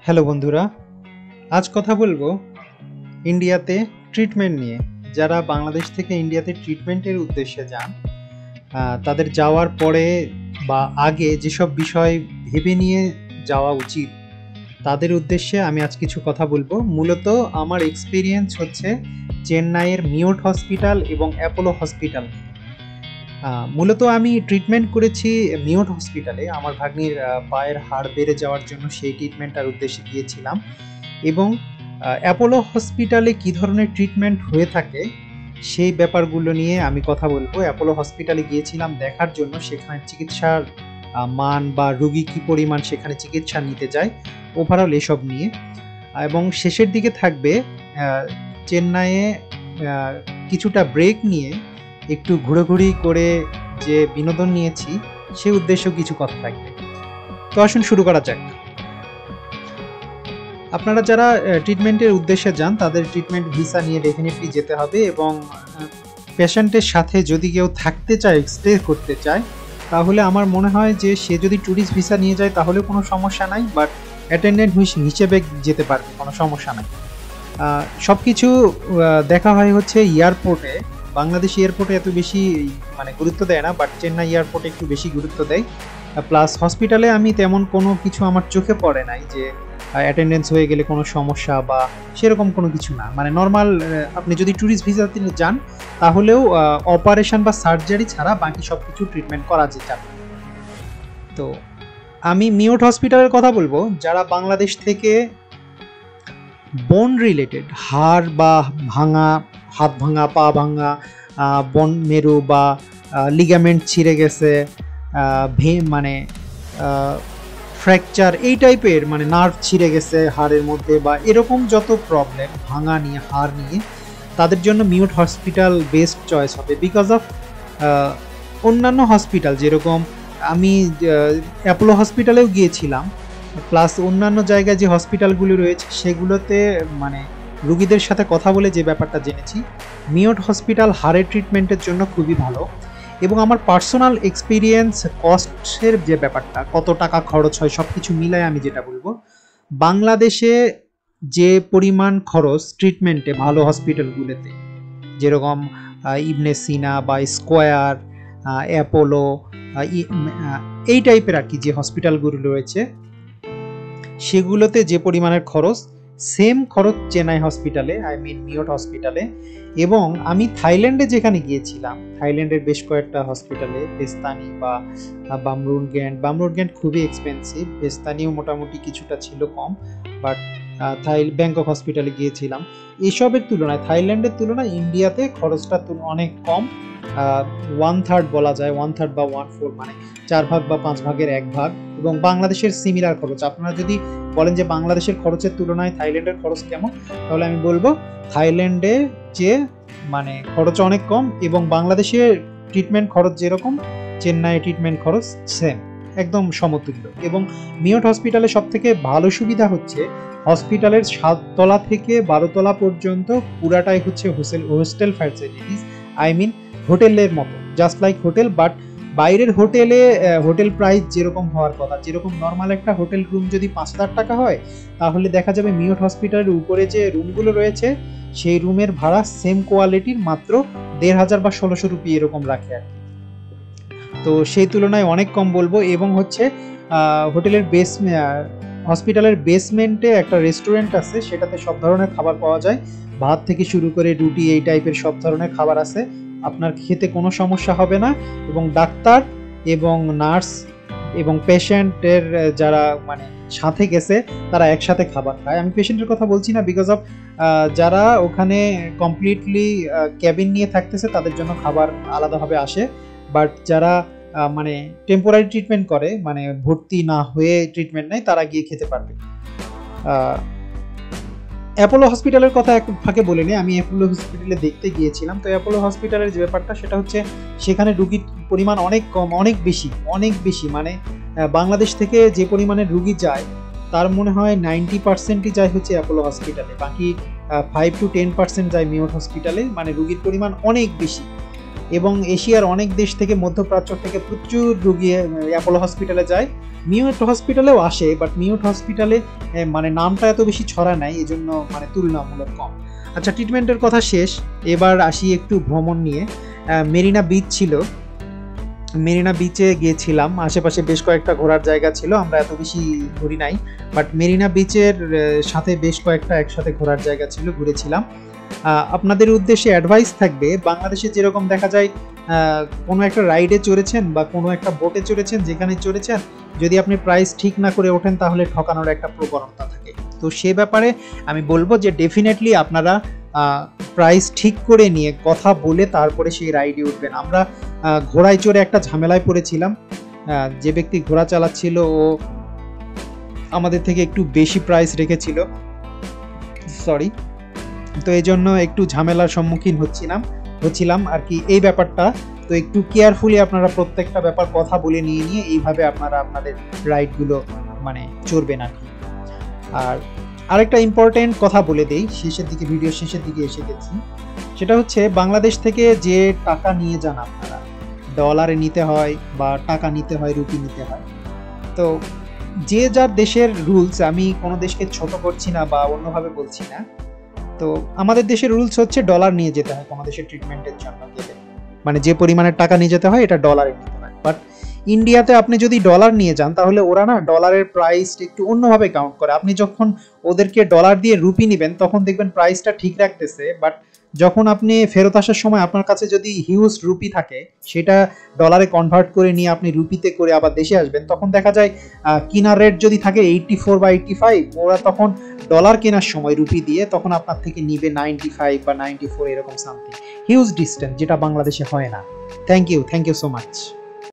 Hello বন্ধুরা, আজ কথা বলবো ইন্ডিয়াতে ট্রিটমেন্ট নিয়ে। যারা বাংলাদেশ থেকে ইন্ডিয়াতে ট্রিটমেন্টের উদ্দেশ্যে যান, তাদের যাওয়ার পরে বা আগে যেসব বিষয় ভেবে নিয়ে যাওয়া উচিত তাদের উদ্দেশ্যে আমি আজ কিছু কথা বলবো। মূলত আমার এক্সপিরিয়েন্স হচ্ছে চেন্নাইয়ের মিওট হসপিটাল এবং অ্যাপোলো হসপিটাল। মূলত আমি ট্রিটমেন্ট করেছি মিওট হসপিটালে। আমার ভাগ্নির পায়ের হাড় বেড়ে যাওয়ার জন্য সেই ট্রিটমেন্টটার উদ্দেশ্যে গিয়েছিলাম। এবং অ্যাপোলো হসপিটালে কী ধরনের ট্রিটমেন্ট হয়ে থাকে সেই ব্যাপারগুলো নিয়ে আমি কথা বলবো। অ্যাপোলো হসপিটালে গিয়েছিলাম দেখার জন্য সেখানে চিকিৎসার মান বা রুগী কী পরিমাণ সেখানে চিকিৎসা নিতে যায়, ওভারঅল এসব নিয়ে। এবং শেষের দিকে থাকবে চেন্নাইয়ে কিছুটা ব্রেক নিয়ে একটু ঘোরাঘুরি করে যে বিনোদন নিয়েছি সে উদ্দেশ্যেও কিছু কথা থাকবে। তো আসুন শুরু করা যাক। আপনারা যারা ট্রিটমেন্টের উদ্দেশ্যে যান তাদের ট্রিটমেন্ট ভিসা নিয়ে ডেফিনেটলি যেতে হবে, এবং পেশেন্টের সাথে যদি কেউ থাকতে চায়, স্টে করতে চায়, তাহলে আমার মনে হয় যে সে যদি ট্যুরিস্ট ভিসা নিয়ে যায় তাহলে কোনো সমস্যা নাই, বাট অ্যাটেন্ডেন্ট হিসেবে যেতে পারবে, কোনো সমস্যা নাই। সব কিছু দেখা হয় হচ্ছে এয়ারপোর্টে। বাংলাদেশ এয়ারপোর্টে এত বেশি গুরুত্ব দেয় না, বাট চেন্নাই এয়ারপোর্টে একটু বেশি গুরুত্ব দেয়। প্লাস হসপিটালে আমি তেমন কোনো কিছু আমার চোখে পড়ে নাই যে অ্যাটেন্ডেন্স হয়ে গেলে কোনো সমস্যা বা সেরকম কোনো কিছু না। নর্মাল আপনি যদি ট্যুরিস্ট ভিসাতে যান তাহলেও অপারেশন বা সার্জারি ছাড়া বাকি সব কিছু ট্রিটমেন্ট করা যাবে। তো আমি মিওট হসপিটালের কথা বলবো। যারা বাংলাদেশ থেকে বোন রিলেটেড, হাড় বা ভাঙা, হাত ভাঙা, পা ভাঙা, বন মেরু বা লিগামেন্ট ছিঁড়ে গেছে, ফ্র্যাকচার, এই টাইপের নার্ভ ছিঁড়ে গেছে হাড়ের মধ্যে, বা এরকম যত প্রবলেম ভাঙা নিয়ে, হাড় নিয়ে, তাদের জন্য মিওট হসপিটাল বেস্ট চয়েস হবে। বিকজ অফ অন্যান্য হসপিটাল, যেরকম আমি অ্যাপোলো হসপিটালেও গিয়েছিলাম, প্লাস অন্যান্য জায়গায় যে হসপিটালগুলি রয়েছে সেগুলোতে রুগীদের সাথে কথা বলে যে ব্যাপারটা জেনেছি, মিওট হসপিটাল হাড়ের ট্রিটমেন্টের জন্য খুবই ভালো। এবং আমার পার্সোনাল এক্সপিরিয়েন্স, কস্টের যে ব্যাপারটা, কত টাকা খরচ হয় সব কিছু মিলায় আমি যেটা বলবো, বাংলাদেশে যে পরিমাণ খরচ ট্রিটমেন্টে ভালো হসপিটালগুলোতে, যেরকম ইবনে সিনা বা স্কোয়ার, অ্যাপোলো, এই টাইপের আর কি যে হসপিটালগুলো রয়েছে, সেগুলোতে যে পরিমাণের খরচ, সেম খরচ চেন্নাই হসপিটালে, মিওট হসপিটালে। এবং আমি থাইল্যান্ডে যেখানে গিয়েছিলাম, থাইল্যান্ডের বেশ কয়েকটা হসপিটালে, বেস্তানি বা বামরুনগ্যান্ট খুবই এক্সপেন্সিভ, বেস্তানিও মোটামুটি কিছুটা ছিল কম, বাট ব্যাংকক হসপিটালে গিয়েছিলাম। এসবের তুলনায়, থাইল্যান্ডের তুলনায় ইন্ডিয়াতে খরচটা অনেক কম। 1/3 বলা যায়, 1/3 বা 1/4, 4 ভাগ বা 5 ভাগের 1 ভাগ। এবং বাংলাদেশের সিমিলার খরচ। আপনারা যদি বলেন যে বাংলাদেশের খরচের তুলনায় থাইল্যান্ডের খরচ কেমন, তাহলে আমি বলবো থাইল্যান্ডে যে খরচ অনেক কম, এবং বাংলাদেশের ট্রিটমেন্ট খরচ যেরকম, চেন্নাই ট্রিটমেন্ট খরচ সেম, একদম সমতুল্য। এবং মিওট হসপিটালে সব থেকে ভালো সুবিধা হচ্ছে হসপিটালের 7 তলা থেকে 12 তলা পর্যন্ত পুরাটাই হচ্ছে হোস্টেল ফ্যাসিলিটিস। হোটেলের মতো, জাস্ট লাইক হোটেল, বাট বাইরের হোটেলে হোটেল প্রাইস যেরকম হওয়ার কথা, যেরকম নর্মাল একটা হোটেল রুম যদি 5,000 টাকা হয়, তাহলে দেখা যাবে মিওট হসপিটালের উপরে যে রুমগুলো রয়েছে সেই রুমের ভাড়া সেম কোয়ালিটির মাত্র 1,500 বা 1,600 রুপি এরকম রাখে আর কি। তো সেই তুলনায় অনেক কম বলবো। এবং হচ্ছে হোটেলের হসপিটালের বেসমেন্টে একটা রেস্টুরেন্ট আছে, সেটাতে সব ধরনের খাবার পাওয়া যায়, ভাত থেকে শুরু করে রুটি, এই টাইপের সব ধরনের খাবার আছে। আপনার খেতে কোনো সমস্যা হবে না। এবং ডাক্তার এবং নার্স এবং পেশেন্টের যারা সাথে গেছে তারা একসাথে খাবার খায়। আমি পেশেন্টের কথা বলছি না, বিকজ অফ যারা ওখানে কমপ্লিটলি ক্যাবিন নিয়ে থাকতেছে তাদের জন্য খাবার আলাদাভাবে আসে, বাট যারা টেম্পোরারি ট্রিটমেন্ট করে, ভর্তি না হয়ে ট্রিটমেন্ট নেয়, তারা গিয়ে খেতে পারবে। অ্যাপোলো হসপিটালের কথা এক ফাঁকে বলে নিই। আমি অ্যাপোলো হসপিটালে দেখতে গিয়েছিলাম। তো অ্যাপোলো হসপিটালের যে ব্যাপারটা, সেটা হচ্ছে সেখানে রুগীর পরিমাণ অনেক কম, অনেক বেশি। বাংলাদেশ থেকে যে পরিমাণে রুগী যায় তার মনে হয় 90%ই যায় হচ্ছে অ্যাপোলো হসপিটালে, বাকি 5 to 10% যায় মিওট হসপিটালে। রুগীর পরিমাণ অনেক বেশি। এবং এশিয়ার অনেক দেশ থেকে, মধ্যপ্রাচ্য থেকে প্রচুর রুগী অ্যাপোলো হসপিটালে যায়। মিউট হসপিটালেও আসে, বাট মিউট হসপিটালে মানে নামটা এত বেশি ছড়া নাই, এই জন্য মানে তুলনামূলক কম। আচ্ছা, ট্রিটমেন্টের কথা শেষ, এবার আসি একটু ভ্রমণ নিয়ে। মেরিনা বিচ ছিল, মেরিনা বিচে গিয়েছিলাম। আশেপাশে বেশ কয়েকটা ঘোরার জায়গা ছিল, আমরা এত বেশি ঘুরি নাই, বাট মেরিনা বিচের সাথে বেশ কয়েকটা একসাথে ঘোরার জায়গা ছিল, ঘুরেছিলাম। আপনাদের উদ্দেশ্যে অ্যাডভাইস থাকবে, বাংলাদেশে যেরকম দেখা যায় কোনো একটা রাইডে চড়েছেন বা কোনো একটা বোটে চড়েছেন, যেখানে চড়েছেন যদি আপনি প্রাইস ঠিক না করে ওঠেন তাহলে ঠকানোর একটা প্রবণতা থাকে। তো সে ব্যাপারে আমি বলবো যে ডেফিনেটলি আপনারা প্রাইস ঠিক করে নিয়ে কথা বলে তারপরে সেই রাইডে উঠবেন। আমরা ঘোড়ায় চড়ে একটা ঝামেলায় পড়েছিলাম। যে ব্যক্তি ঘোড়া চালাচ্ছিল ও আমাদের থেকে একটু বেশি প্রাইস রেখেছিল, সরি। তো এই জন্য একটু ঝামেলার সম্মুখীন হচ্ছিলাম আর কি, এই ব্যাপারটা। তো একটু কেয়ারফুলি আপনারা প্রত্যেকটা ব্যাপার কথা বলে নিয়ে এইভাবে আপনারা আপনাদের রাইডগুলো মানে চড়বেন আর কি। আর আরেকটা ইম্পর্টেন্ট কথা বলে দেই, শেষের দিকে, ভিডিও শেষের দিকে এসে গেছি, সেটা হচ্ছে বাংলাদেশ থেকে যে টাকা নিয়ে যান আপনারা, ডলারে নিতে হয় বা টাকা নিতে হয়, রুপি নিতে হয়। তো যে যার দেশের রুলস, আমি কোনো দেশকে ছোট করছি না বা অন্যভাবে বলছি না। তো আমাদের দেশের রুলস হচ্ছে ডলার নিয়ে যেতে হয় কোনো দেশের ট্রিটমেন্টের জন্য গেলে, মানে যে পরিমাণের টাকা নিয়ে যেতে হয় এটা ডলারে নিতে হয়। বাট ইন্ডিয়াতে আপনি যদি ডলার নিয়ে যান তাহলে ওরা না ডলারের প্রাইস একটু অন্যভাবে কাউন্ট করে। আপনি যখন ওদেরকে ডলার দিয়ে রুপি নেবেন তখন দেখবেন প্রাইসটা ঠিক রাখতেছে, বাট যখন আপনি ফেরত আসার সময় আপনার কাছে যদি হিউজ রুপি থাকে, সেটা ডলারে কনভার্ট করে নিয়ে আপনি রুপিতে করে আবার দেশে আসবেন, তখন দেখা যায় কিনার রেট যদি থাকে 84 বা 85, ওরা তখন ডলার কেনার সময় রুপি দিয়ে তখন আপনার থেকে নিবে 95 বা 94 এরকম সামথিং। হিউজ ডিস্টেন্স, যেটা বাংলাদেশে হয় না। Thank you so much.